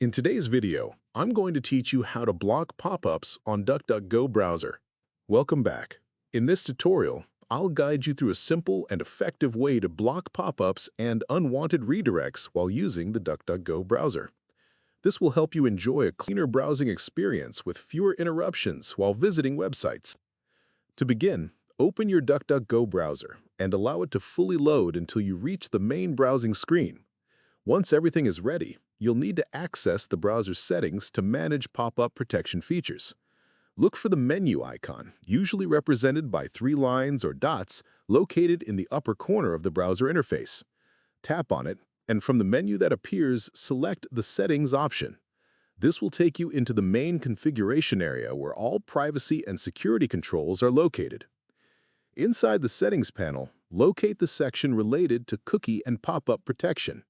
In today's video, I'm going to teach you how to block pop-ups on DuckDuckGo browser. Welcome back. In this tutorial, I'll guide you through a simple and effective way to block pop-ups and unwanted redirects while using the DuckDuckGo browser. This will help you enjoy a cleaner browsing experience with fewer interruptions while visiting websites. To begin, open your DuckDuckGo browser and allow it to fully load until you reach the main browsing screen. Once everything is ready, you'll need to access the browser settings to manage pop-up protection features. Look for the menu icon, usually represented by 3 lines or dots located in the upper corner of the browser interface. Tap on it, and from the menu that appears, select the Settings option. This will take you into the main configuration area where all privacy and security controls are located. Inside the Settings panel, locate the section related to cookie and pop-up protection.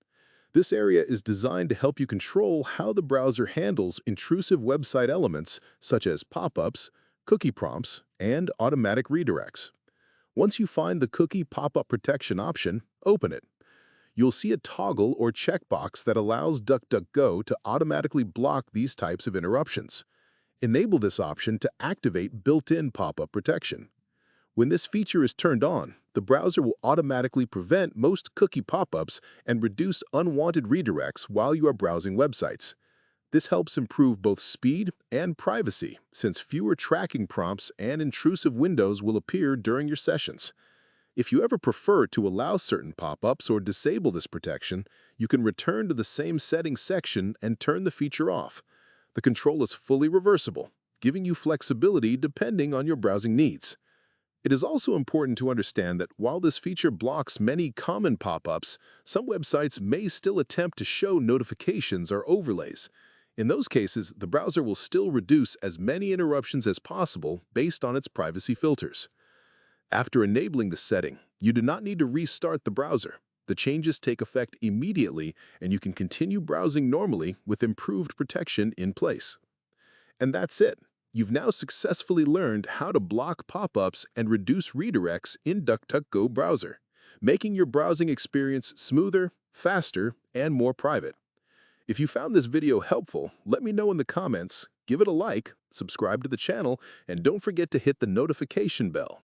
This area is designed to help you control how the browser handles intrusive website elements such as pop-ups, cookie prompts, and automatic redirects. Once you find the cookie pop-up protection option, open it. You'll see a toggle or checkbox that allows DuckDuckGo to automatically block these types of interruptions. Enable this option to activate built-in pop-up protection. When this feature is turned on, the browser will automatically prevent most cookie pop-ups and reduce unwanted redirects while you are browsing websites. This helps improve both speed and privacy, since fewer tracking prompts and intrusive windows will appear during your sessions. If you ever prefer to allow certain pop-ups or disable this protection, you can return to the same settings section and turn the feature off. The control is fully reversible, giving you flexibility depending on your browsing needs. It is also important to understand that while this feature blocks many common pop-ups, some websites may still attempt to show notifications or overlays. In those cases, the browser will still reduce as many interruptions as possible based on its privacy filters. After enabling the setting, you do not need to restart the browser. The changes take effect immediately, and you can continue browsing normally with improved protection in place. And that's it. You've now successfully learned how to block pop-ups and reduce redirects in DuckDuckGo browser, making your browsing experience smoother, faster, and more private. If you found this video helpful, let me know in the comments, give it a like, subscribe to the channel, and don't forget to hit the notification bell.